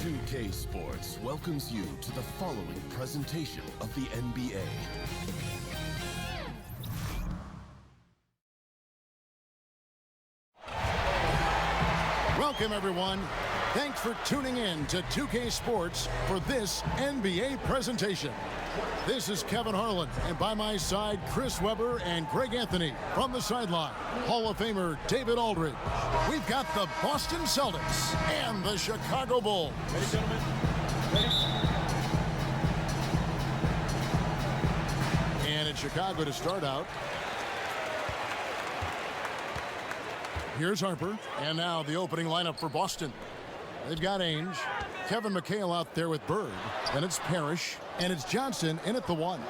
2K Sports welcomes you to the following presentation of the NBA. Welcome, everyone. Thanks for tuning in to 2K Sports for this NBA presentation. This is Kevin Harlan, and by my side, Chris Webber and Greg Anthony from the sideline. Hall of Famer David Aldridge. We've got the Boston Celtics and the Chicago Bulls. Ready, gentlemen? Ready? And it's Chicago to start out. Here's Harper, and now the opening lineup for Boston. They've got Ainge, Kevin McHale out there with Bird, then it's Parrish, and it's Johnson in at the 1.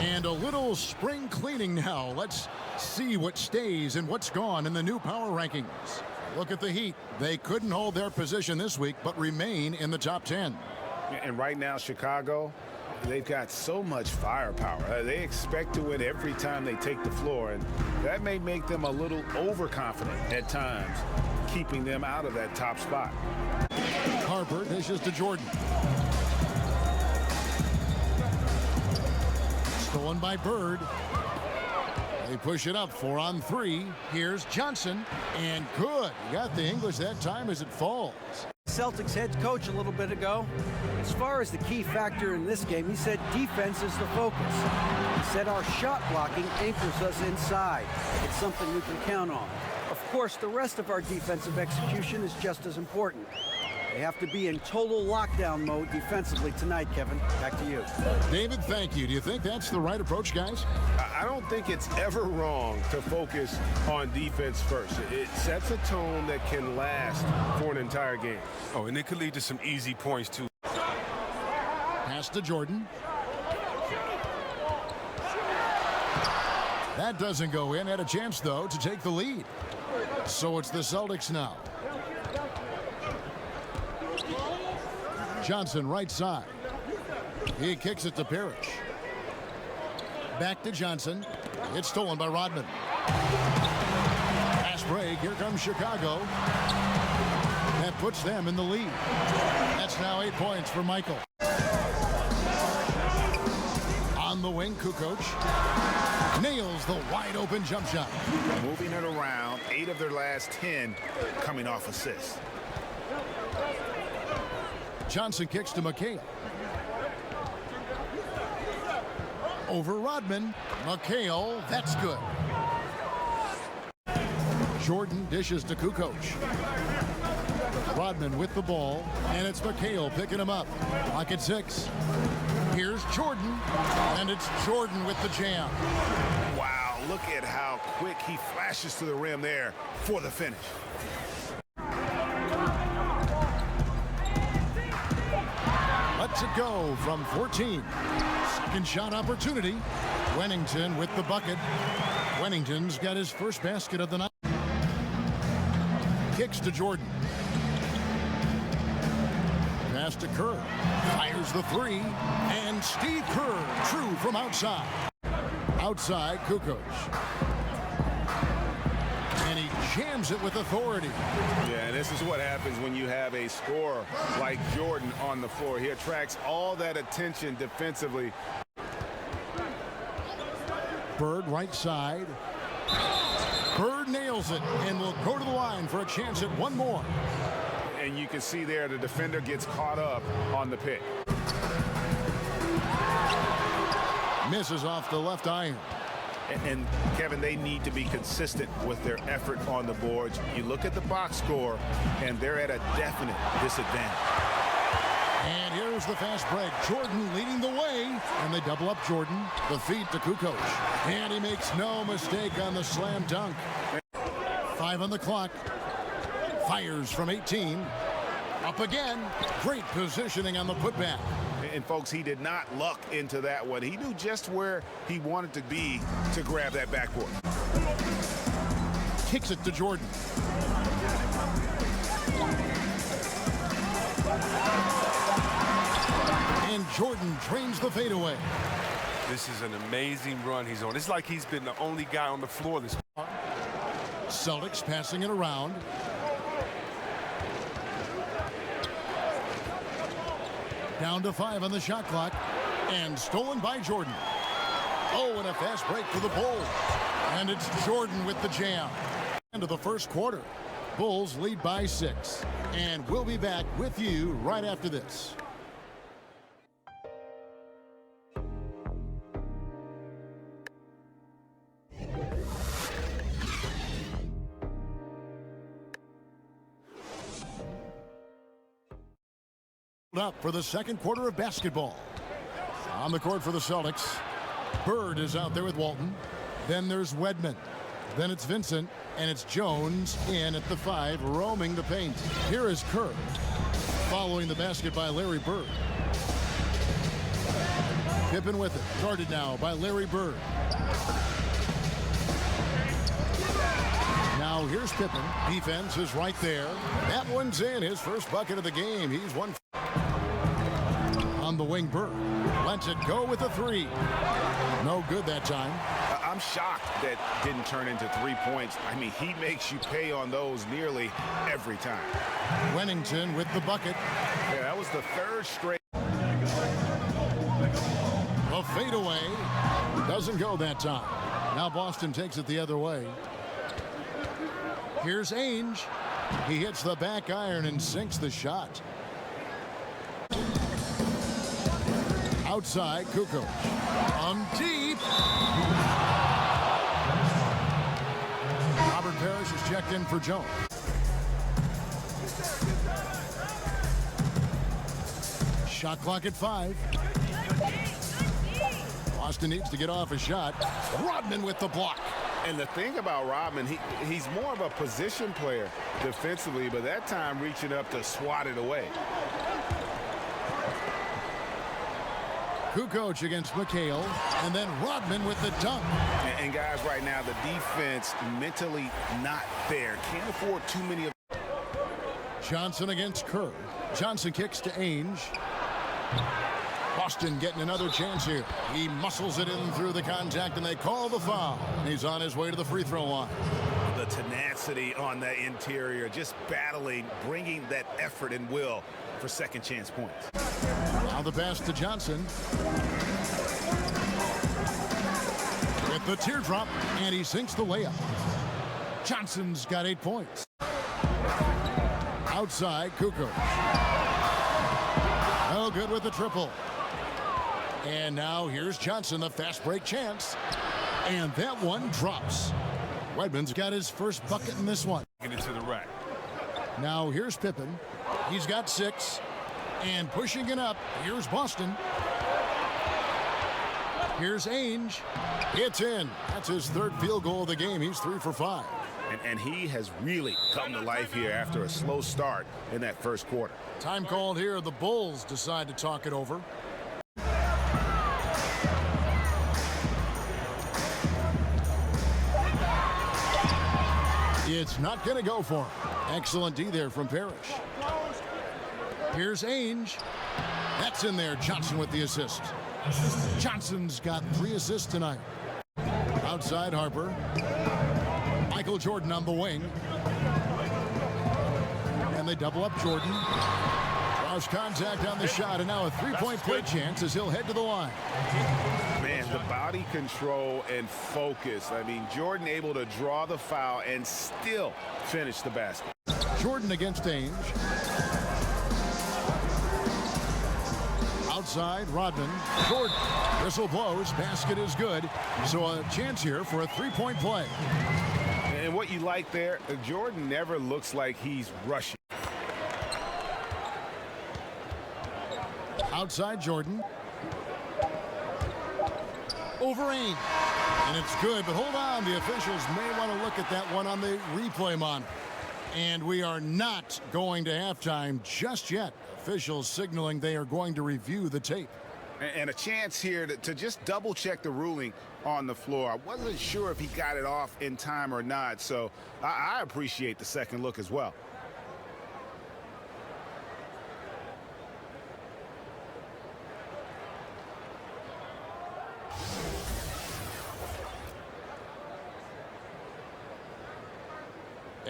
And a little spring cleaning now. Let's see what stays and what's gone in the new power rankings. Look at the Heat. They couldn't hold their position this week, but remain in the top 10. And right now, Chicago, they've got so much firepower. They expect to win every time they take the floor, and that may make them a little overconfident at times, keeping them out of that top spot. Harper dishes to Jordan. Stolen by Bird. They push it up 4 on 3. Here's Johnson, and good. He got the English that time as it falls. Celtics head coach a little bit ago. As far as the key factor in this game, he said defense is the focus. He said our shot blocking anchors us inside. It's something we can count on. Of course, the rest of our defensive execution is just as important. They have to be in total lockdown mode defensively tonight, Kevin. Back to you. David, thank you. Do you think that's the right approach, guys? I don't think it's ever wrong to focus on defense first. It sets a tone that can last for an entire game. Oh, and it could lead to some easy points, too. Pass to Jordan. That doesn't go in. Had a chance, though, to take the lead. So it's the Celtics now. Johnson, right side. He kicks it to Parrish. Back to Johnson. It's stolen by Rodman. Pass break. Here comes Chicago. That puts them in the lead. That's now 8 points for Michael. On the wing, Kukoc nails the wide-open jump shot. Moving it around, 8 of their last 10 coming off assists. Johnson kicks to McHale. Over Rodman. McHale, that's good. Jordan dishes to Kukoc. Rodman with the ball, and it's McHale picking him up. Lock at 6. Here's Jordan, and it's Jordan with the jam. Wow, look at how quick he flashes to the rim there for the finish. Lets it go from 14. Second shot opportunity. Wennington with the bucket. Wennington's got his first basket of the night. Kicks to Jordan. Pass to Kerr. Fires the 3. And Steve Kerr, true from outside. Outside, Kukoc. And he jams it with authority. Yeah, and this is what happens when you have a scorer like Jordan on the floor. He attracts all that attention defensively. Bird right side. Bird nails it and will go to the line for a chance at one more. And you can see there the defender gets caught up on the pick. Misses off the left iron. And Kevin, they need to be consistent with their effort on the boards. You look at the box score, and they're at a definite disadvantage. And here's the fast break. Jordan leading the way, and they double up Jordan. The feed to Kukoc. And he makes no mistake on the slam dunk. 5 on the clock. Fires from 18. Up again. Great positioning on the putback. And folks, he did not luck into that one. He knew just where he wanted to be to grab that backboard. Kicks it to Jordan. And Jordan trains the fadeaway. This is an amazing run he's on. It's like he's been the only guy on the floor this. Celtics passing it around. Down to 5 on the shot clock. And stolen by Jordan. Oh, and a fast break for the Bulls. And it's Jordan with the jam. End of the first quarter. Bulls lead by 6. And we'll be back with you right after this. Up for the second quarter of basketball. On the court for the Celtics, Bird is out there with Walton. Then there's Wedman. Then it's Vincent, and it's Jones in at the 5, roaming the paint. Here is Kerr, following the basket by Larry Bird. Pippen with it, guarded now by Larry Bird. Now here's Pippen. Defense is right there. That one's in, his first bucket of the game. He's one. On the wing, Bird lets it go with a 3. No good that time. I'm shocked that didn't turn into 3 points. I mean, he makes you pay on those nearly every time. Wennington with the bucket. Yeah, that was the third straight. The fadeaway doesn't go that time. Now Boston takes it the other way. Here's Ainge. He hits the back iron and sinks the shot. Outside, Kukoc. Deep. Robert Parrish is checked in for Jones. Shot clock at 5. Boston needs to get off a shot. Rodman with the block. And the thing about Rodman, he's more of a position player defensively, but that time reaching up to swat it away. Kukoc against McHale, and then Rodman with the dunk. And guys, right now, the defense mentally not there. Can't afford too many of. Johnson against Kerr. Johnson kicks to Ainge. Boston getting another chance here. He muscles it in through the contact, and they call the foul. He's on his way to the free throw line. The tenacity on that interior, just battling, bringing that effort and will for second chance points. Now the pass to Johnson. With the teardrop, and he sinks the layup. Johnson's got 8 points. Outside, Kukoc. Oh, good with the triple. And now here's Johnson, the fast break chance. And that one drops. Wedman's got his first bucket in this one. Get it to the rack. Now here's Pippen. He's got 6. And pushing it up, here's Boston. Here's Ainge. It's in. That's his third field goal of the game. He's 3 for 5. And he has really come to life here after a slow start in that first quarter. Time called here. The Bulls decide to talk it over. It's not going to go for him. Excellent D there from Parrish. Here's Ainge. That's in there. Johnson with the assist. Johnson's got 3 assists tonight. Outside, Harper. Michael Jordan on the wing. And they double up Jordan. Draws contact on the shot, and now a 3-point play chance as he'll head to the line. Man, the body control and focus. I mean, Jordan able to draw the foul and still finish the basket. Jordan against Ainge. Outside, Rodman. Jordan. Whistle blows. Basket is good. So a chance here for a 3-point play. And what you like there, Jordan never looks like he's rushing. Outside, Jordan. Over Ainge. And it's good, but hold on. The officials may want to look at that one on the replay monitor. And we are not going to halftime just yet. Officials signaling they are going to review the tape. And a chance here to just double check the ruling on the floor. I wasn't sure if he got it off in time or not, so I appreciate the second look as well.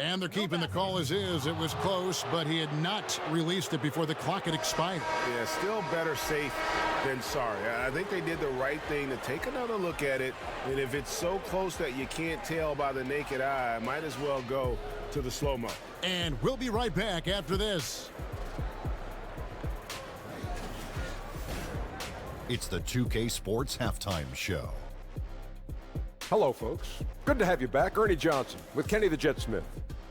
And they're keeping the call as is. It was close, but he had not released it before the clock had expired. Yeah, still better safe than sorry. I think they did the right thing to take another look at it. And if it's so close that you can't tell by the naked eye, might as well go to the slow-mo. And we'll be right back after this. It's the 2K Sports Halftime Show. Hello, folks. Good to have you back. Ernie Johnson with Kenny the Jet Smith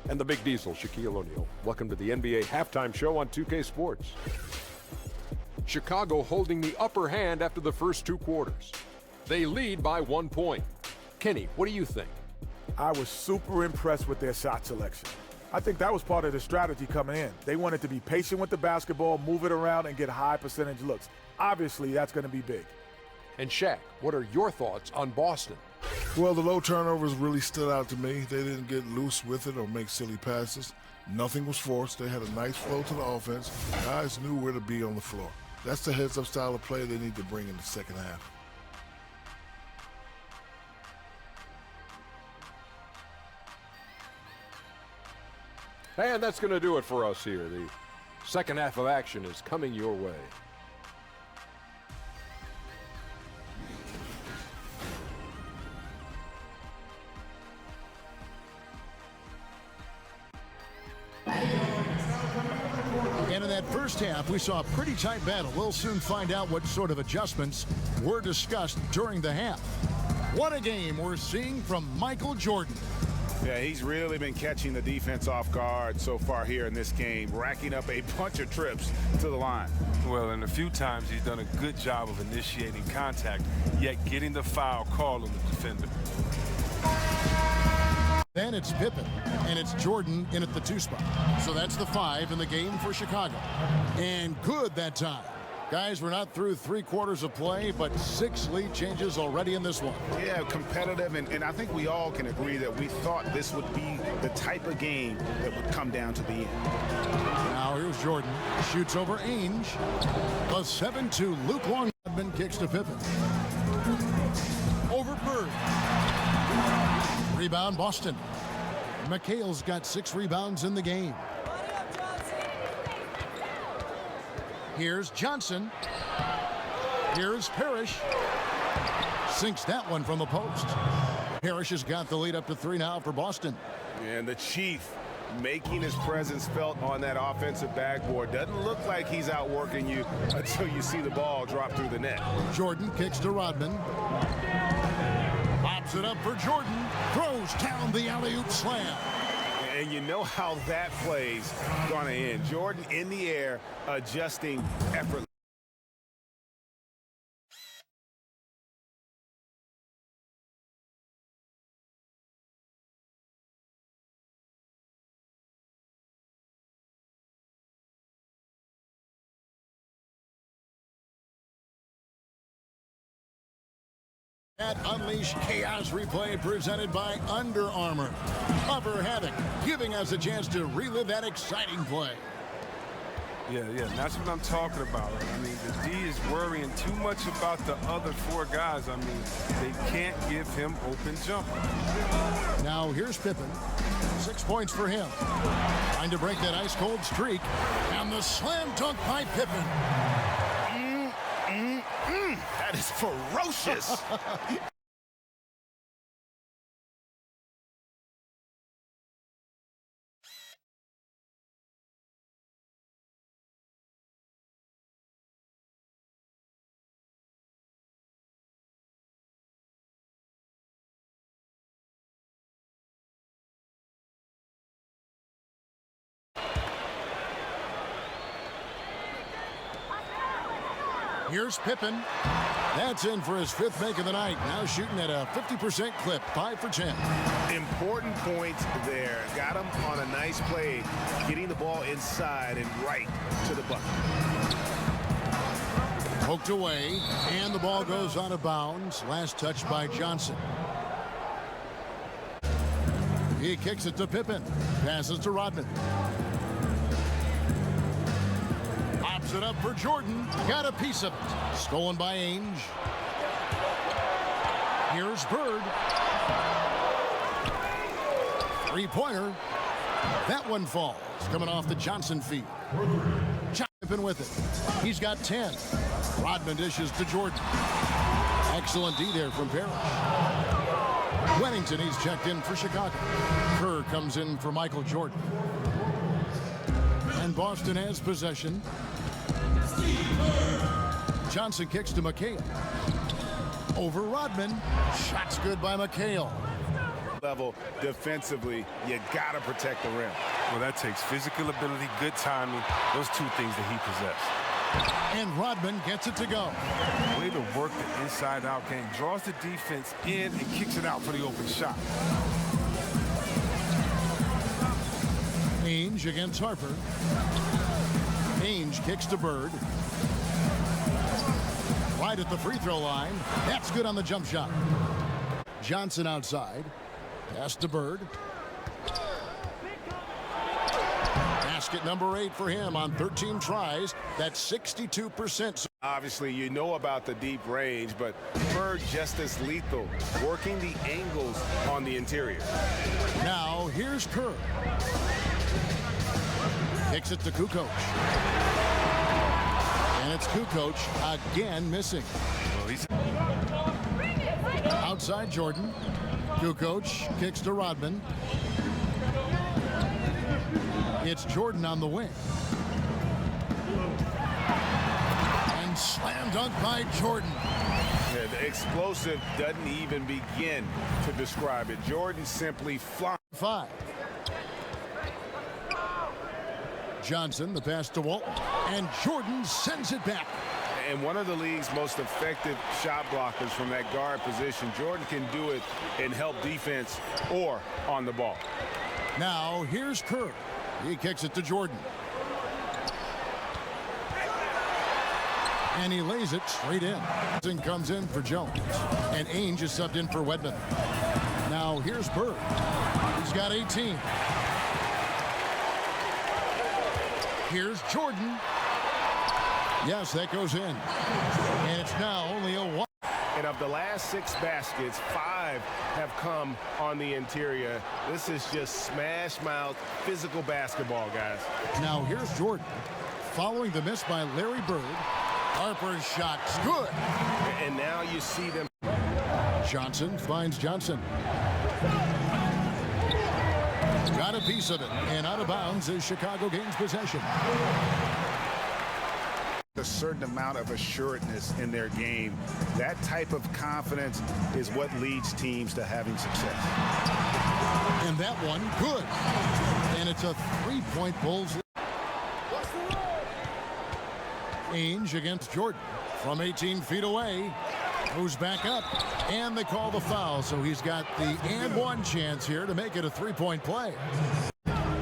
and the Big Diesel, Shaquille O'Neal. Welcome to the NBA Halftime Show on 2K Sports. Chicago holding the upper hand after the first two quarters. They lead by 1 point. Kenny, what do you think? I was super impressed with their shot selection. I think that was part of the strategy coming in. They wanted to be patient with the basketball, move it around, and get high percentage looks. Obviously, that's going to be big. And Shaq, what are your thoughts on Boston? Well, the low turnovers really stood out to me. They didn't get loose with it or make silly passes. Nothing was forced. They had a nice flow to the offense. Guys knew where to be on the floor. That's the heads-up style of play they need to bring in the second half. And that's going to do it for us here. The second half of action is coming your way. And in that first half, we saw a pretty tight battle. We'll soon find out what sort of adjustments were discussed during the half. What a game we're seeing from Michael Jordan. Yeah, he's really been catching the defense off guard so far here in this game, racking up a bunch of trips to the line. Well, and a few times he's done a good job of initiating contact, yet getting the foul call on the defender. Then it's Pippen, and it's Jordan in at the 2 spot. So that's the 5 in the game for Chicago. And good that time. Guys, we're not through 3 quarters of play, but 6 lead changes already in this one. Yeah, competitive, and I think we all can agree that we thought this would be the type of game that would come down to the end. Now here's Jordan. Shoots over Ainge. A 7-2 Luke Longbottom kicks to Pippen. Over Bird. Rebound Boston. McHale's got 6 rebounds in the game. Here's Johnson. Here's Parrish. Sinks that one from the post. Parrish has got the lead up to 3 now for Boston. And the Chief making his presence felt on that offensive backboard. Doesn't look like he's outworking you until you see the ball drop through the net. Jordan kicks to Rodman. Pops it up for Jordan. Throws down the alley-oop slam. And you know how that play's going to end. Jordan in the air, adjusting effortlessly. At Unleash Chaos replay presented by Under Armour. Cover Havoc, giving us a chance to relive that exciting play. Yeah, that's what I'm talking about. I mean, the D is worrying too much about the other 4 guys. I mean, they can't give him open jumper. Now here's Pippen. 6 points for him. Trying to break that ice-cold streak. And the slam dunk by Pippen. That is ferocious. Here's Pippen. That's in for his 5th make of the night. Now shooting at a 50% clip, 5 for 10. Important points there. Got him on a nice play, getting the ball inside and right to the bucket. Poked away, and the ball goes out of bounds. Last touch by Johnson. He kicks it to Pippen. Passes to Rodman. Pops it up for Jordan. Got a piece of it. Stolen by Ainge. Here's Bird. 3-pointer. That one falls, coming off the Johnson feed. Chopping with it. He's got 10. Rodman dishes to Jordan. Excellent D there from Parrish. Wennington, he's checked in for Chicago. Kerr comes in for Michael Jordan. And Boston has possession. Johnson kicks to McHale. Over Rodman. Shot's good by McHale. Level defensively, you got to protect the rim. Well, that takes physical ability, good timing, those two things that he possesses. And Rodman gets it to go. Way to work the inside-out game. Draws the defense in and kicks it out for the open shot. Ainge against Harper. Ainge kicks to Bird. Right at the free throw line. That's good on the jump shot. Johnson outside. Pass to Bird. Basket number 8 for him on 13 tries. That's 62%. Obviously, you know about the deep range, but Bird just as lethal, working the angles on the interior. Now, here's Kerr. Kicks it to Kukoc. And it's Kukoc again missing. Well, he's outside Jordan. Kukoc kicks to Rodman. It's Jordan on the wing. And slam dunk by Jordan. Yeah, the explosive doesn't even begin to describe it. Jordan simply flying. 5. Johnson, the pass to Walton. And Jordan sends it back. And one of the league's most effective shot blockers from that guard position. Jordan can do it and help defense or on the ball. Now, here's Kerr. He kicks it to Jordan. And he lays it straight in. And comes in for Jones. And Ainge is subbed in for Wedman. Now, here's Bird. He's got 18. Here's Jordan. Yes, that goes in. And it's now only a 1. And of the last 6 baskets, 5 have come on the interior. This is just smash mouth physical basketball, guys. Now here's Jordan. Following the miss by Larry Bird. Harper's shot's good. And now you see them. Johnson finds Johnson. Got a piece of it. And out of bounds as Chicago gains possession. A certain amount of assuredness in their game. That type of confidence is what leads teams to having success. And that one, good. And it's a 3-point Bulls. Ainge against Jordan from 18 feet away. Goes back up. And they call the foul. So he's got the and one chance here to make it a 3-point play.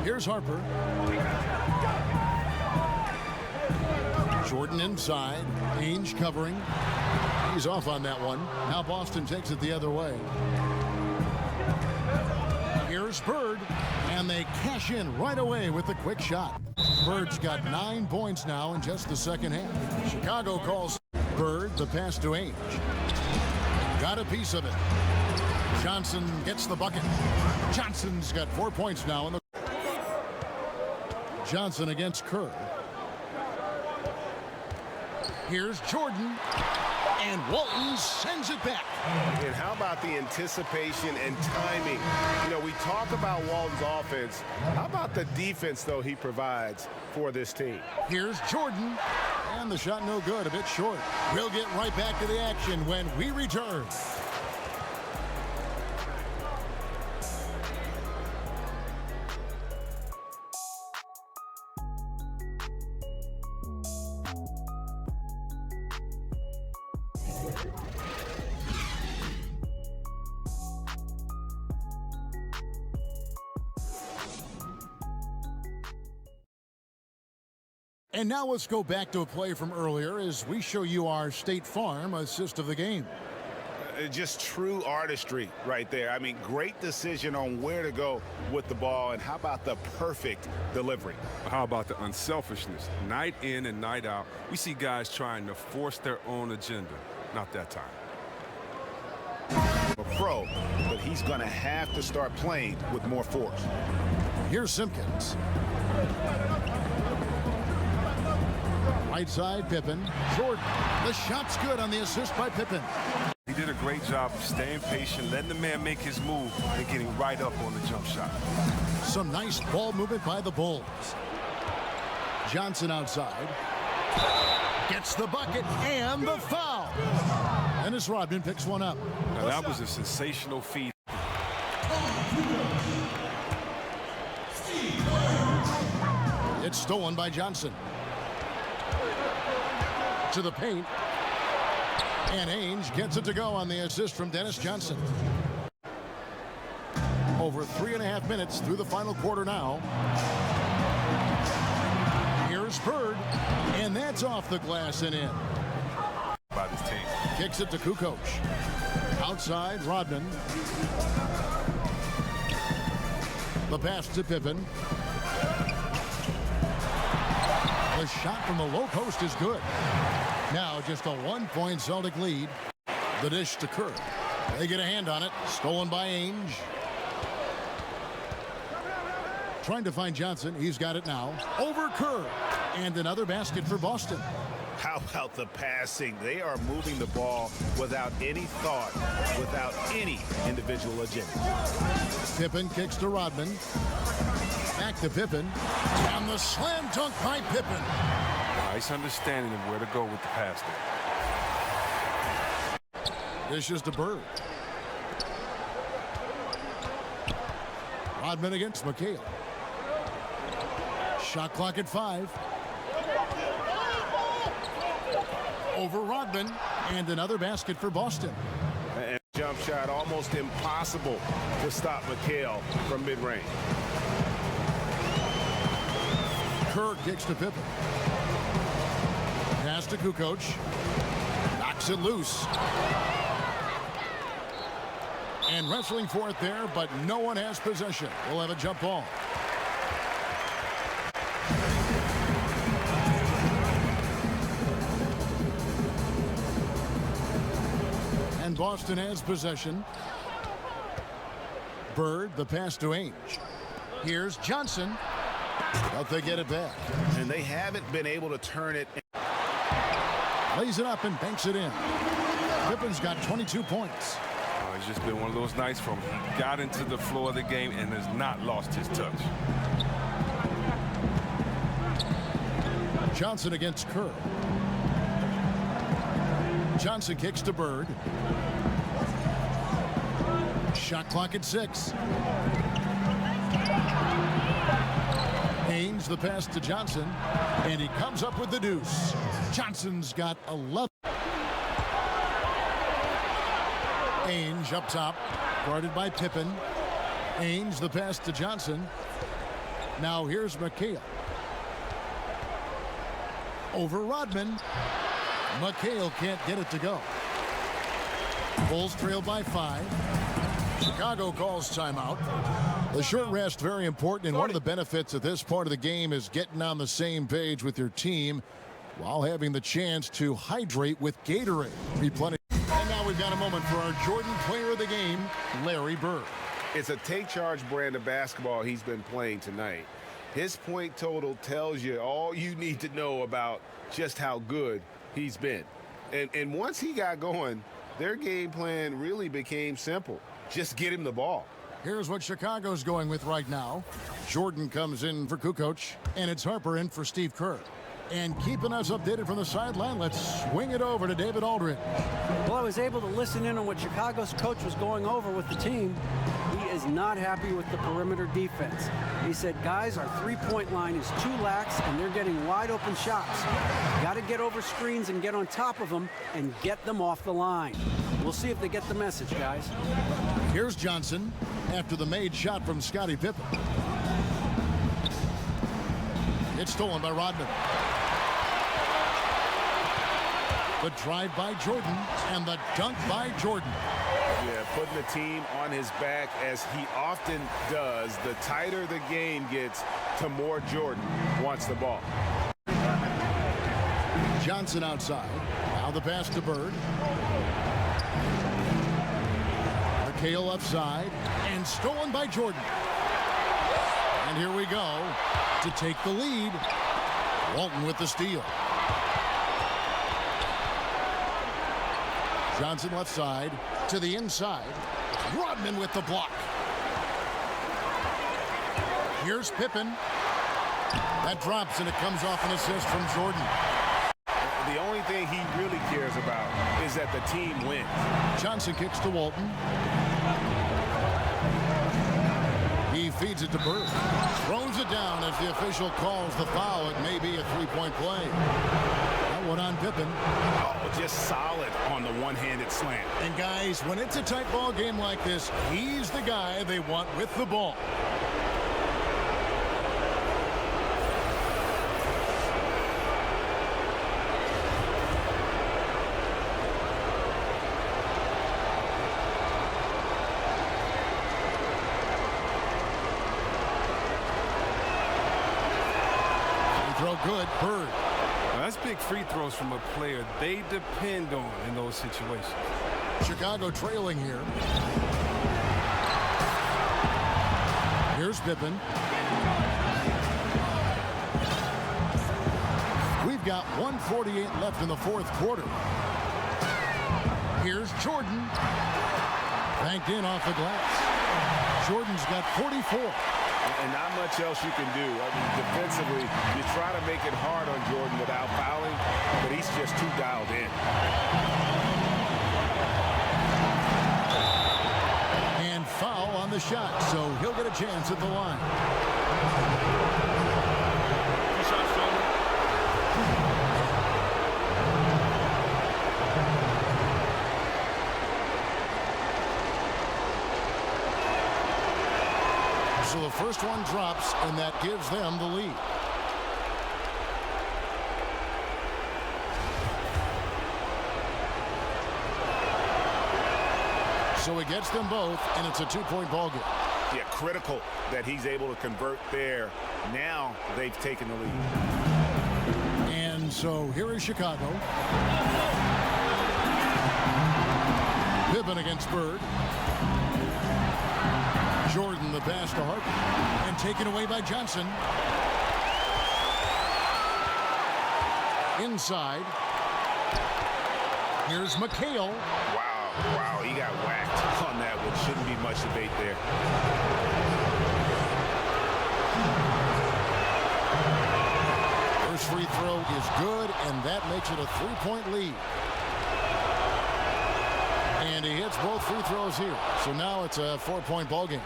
Here's Harper. Jordan inside. Ainge covering. He's off on that one. Now Boston takes it the other way. Here's Bird. And they cash in right away with the quick shot. Bird's got 9 points now in just the second half. Chicago calls Bird the pass to Ainge. Got a piece of it. Johnson gets the bucket. Johnson's got 4 points now in the. Johnson against Kerr. Here's Jordan, and Walton sends it back. And how about the anticipation and timing? You know, we talk about Walton's offense. How about the defense, though, he provides for this team? Here's Jordan, and the shot no good, a bit short. We'll get right back to the action when we return. And now let's go back to a play from earlier as we show you our State Farm assist of the game. Just true artistry right there. I mean, great decision on where to go with the ball, and how about the perfect delivery? How about the unselfishness? Night in and night out, we see guys trying to force their own agenda. Not that time. A pro, but he's going to have to start playing with more force. Here's Simpkins. Right side, Pippen. Jordan. The shot's good on the assist by Pippen. He did a great job of staying patient, letting the man make his move, and getting right up on the jump shot. Some nice ball movement by the Bulls. Johnson outside. Gets the bucket and the foul. Dennis Rodman picks one up. Now that was a sensational feed. It's stolen by Johnson. To the paint. And Ainge gets it to go on the assist from Dennis Johnson. Over 3.5 minutes through the final quarter now. Here's Bird, and that's off the glass and in. By this team. Kicks it to Kukoc. Outside, Rodman. The pass to Pippen. The shot from the low post is good. Now just a 1-point Celtic lead. The dish to Kerr. They get a hand on it. Stolen by Ainge. Trying to find Johnson. He's got it now. Over Kerr. And another basket for Boston. How about the passing? They are moving the ball without any thought, without any individual agenda. Pippen kicks to Rodman. Back to Pippen. And the slam dunk by Pippen. Nice understanding of where to go with the pass there. This is to Bird. Rodman against McHale. Shot clock at 5. Over Rodman. And another basket for Boston. And jump shot almost impossible to stop McHale from mid-range. Kerr kicks to Pippen. Pass to Kukoc. Knocks it loose. And wrestling for it there, but no one has possession. We'll have a jump ball. And Boston has possession. Bird, the pass to Ainge. Here's Johnson. But they get it back. And they haven't been able to turn it. Lays it up and banks it in. Pippen's got 22 points. It's just been one of those nights from he got into the floor of the game and has not lost his touch. Johnson against Kerr. Johnson kicks to Bird. Shot clock at 6. Ainge the pass to Johnson, and he comes up with the deuce. Johnson's got 11. Ainge up top, guarded by Pippen. Ainge the pass to Johnson. Now here's McHale. Over Rodman. McHale can't get it to go. Bulls trail by 5. Chicago calls timeout. The short rest very important, and one of the benefits of this part of the game is getting on the same page with your team while having the chance to hydrate with Gatorade. Replenish. And now we've got a moment for our Jordan player of the game, Larry Bird. It's a take charge brand of basketball he's been playing tonight. His point total tells you all you need to know about just how good he's been. And once he got going, their game plan really became simple. Just get him the ball. Here's what Chicago's going with right now. Jordan comes in for Kukoc, and it's Harper in for Steve Kerr. And keeping us updated from the sideline, let's swing it over to David Aldridge. Well, I was able to listen in on what Chicago's coach was going over with the team. He is not happy with the perimeter defense. He said, guys, our three-point line is too lax, and they're getting wide-open shots. Got to get over screens and get on top of them and get them off the line. We'll see if they get the message, guys. Here's Johnson after the made shot from Scottie Pippen. It's stolen by Rodman. The drive by Jordan and the dunk by Jordan. Yeah, putting the team on his back as he often does. The tighter the game gets, the more Jordan wants the ball. Johnson outside. Now the pass to Bird. McHale upside and stolen by Jordan. And here we go to take the lead. Walton with the steal. Johnson left side to the inside. Rodman with the block. Here's Pippen. That drops, and it comes off an assist from Jordan. The only thing he really cares about is that the team wins. Johnson kicks to Walton. He feeds it to Bird. Throws it down as the official calls the foul. It may be a three-point play. That one on Pippen. Oh, just solid on the one-handed slam. And guys, when it's a tight ball game like this, he's the guy they want with the ball. Throw good. Bird. Now, that's big free throws from a player they depend on in those situations. Chicago trailing here. Here's Pippen. We've got 1:48 left in the fourth quarter. Here's Jordan. Banked in off the glass. Jordan's got 44. And not much else you can do. I mean, defensively, you try to make it hard on Jordan without fouling, but he's just too dialed in. And foul on the shot, so he'll get a chance at the line. So the first one drops, and that gives them the lead. So it gets them both, and it's a two-point ball game. Yeah, critical that he's able to convert there. Now they've taken the lead. And so here is Chicago. Pippen against Bird. Jordan the pass to Harper, and taken away by Johnson. Inside. Here's McHale. Wow, he got whacked on that one. Shouldn't be much debate there. First free throw is good, and that makes it a three-point lead. And he hits both free throws here. So now it's a four-point ball game.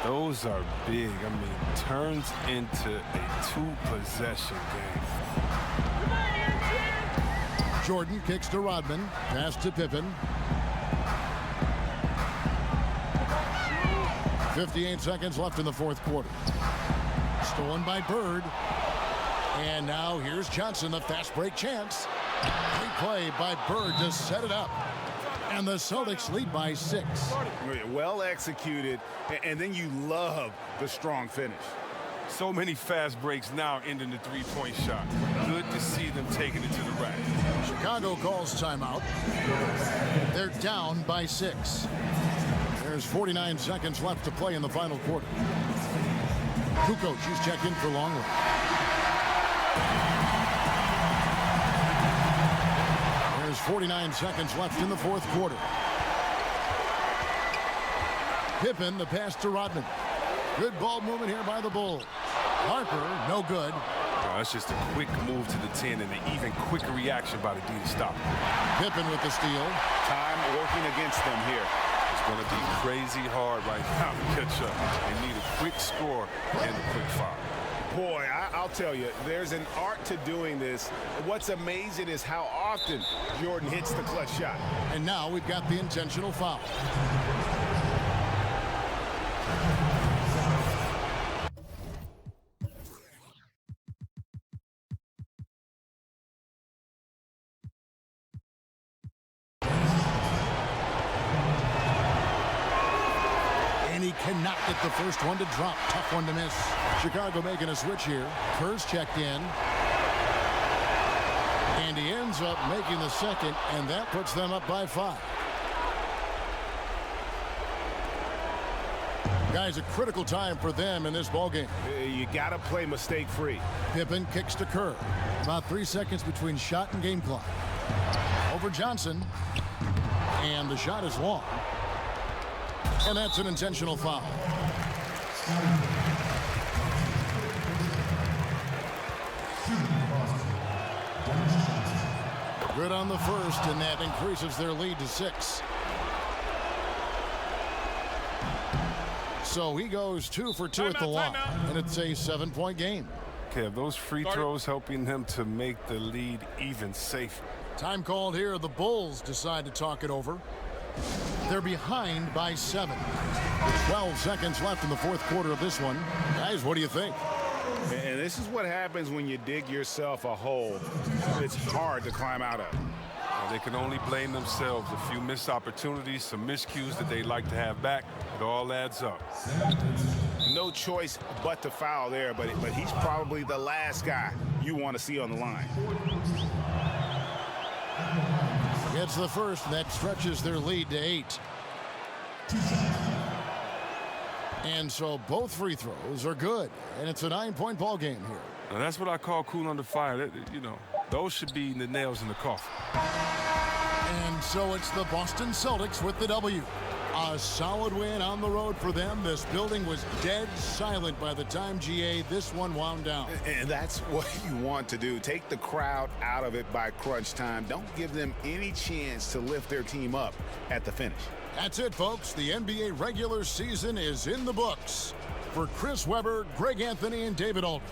Those are big. I mean, turns into a two-possession game. Jordan kicks to Rodman. Pass to Pippen. 58 seconds left in the fourth quarter. Stolen by Bird. And now here's Johnson, the fast break chance. Great play by Bird to set it up. And the Celtics lead by 6. Well executed, and then you love the strong finish. So many fast breaks now ending the three-point shot. Good to see them taking it to the rack. Chicago calls timeout. They're down by 6. There's 49 seconds left to play in the final quarter. Kukoc, he's checked in for Longley. There's 49 seconds left in the fourth quarter. Pippen, the pass to Rodman. Good ball movement here by the Bulls. Harper, no good. That's just a quick move to the 10 and an even quicker reaction by the D to stop. Pippen with the steal. Time working against them here. It's going to be crazy hard right now to catch up. They need a quick score and a quick foul. Boy, I'll tell you, there's an art to doing this. What's amazing is how often Jordan hits the clutch shot. And now we've got the intentional foul. And he cannot get the first one to drop. Tough one to miss. Chicago making a switch here. Kerr's checked in. And he ends up making the second, and that puts them up by 5. Guys, a critical time for them in this ballgame. You got to play mistake-free. Pippen kicks to Kerr. About 3 seconds between shot and game clock. Over Johnson. And the shot is long. And that's an intentional foul. Good on the first, and that increases their lead to 6. So he goes 2 for 2 at the line, and it's a 7-point game. Okay, those free throws helping them to make the lead even safer. Time called here. The Bulls decide to talk it over. They're behind by 7. 12 seconds left in the fourth quarter of this one. Guys, what do you think? And this is what happens when you dig yourself a hole. It's hard to climb out of. They can only blame themselves. A few missed opportunities, some miscues that they'd like to have back. It all adds up. No choice but to foul there, but he's probably the last guy you want to see on the line. Gets the first, and that stretches their lead to 8. And so both free throws are good, and it's a 9-point ball game here. Now that's what I call cool under fire. You know, those should be the nails in the coffin. And so it's the Boston Celtics with the W. A solid win on the road for them. This building was dead silent by the time, GA, this one wound down. And that's what you want to do. Take the crowd out of it by crunch time. Don't give them any chance to lift their team up at the finish. That's it, folks. The NBA regular season is in the books. For Chris Webber, Greg Anthony, and David Aldridge,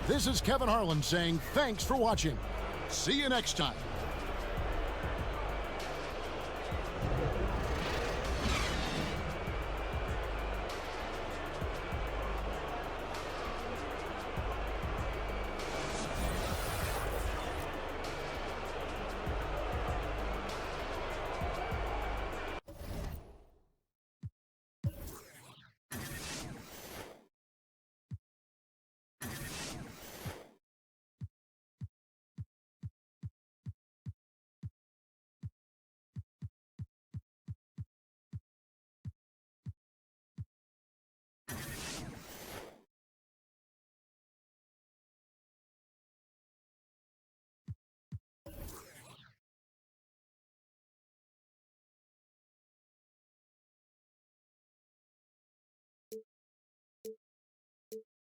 this is Kevin Harlan saying thanks for watching. See you next time.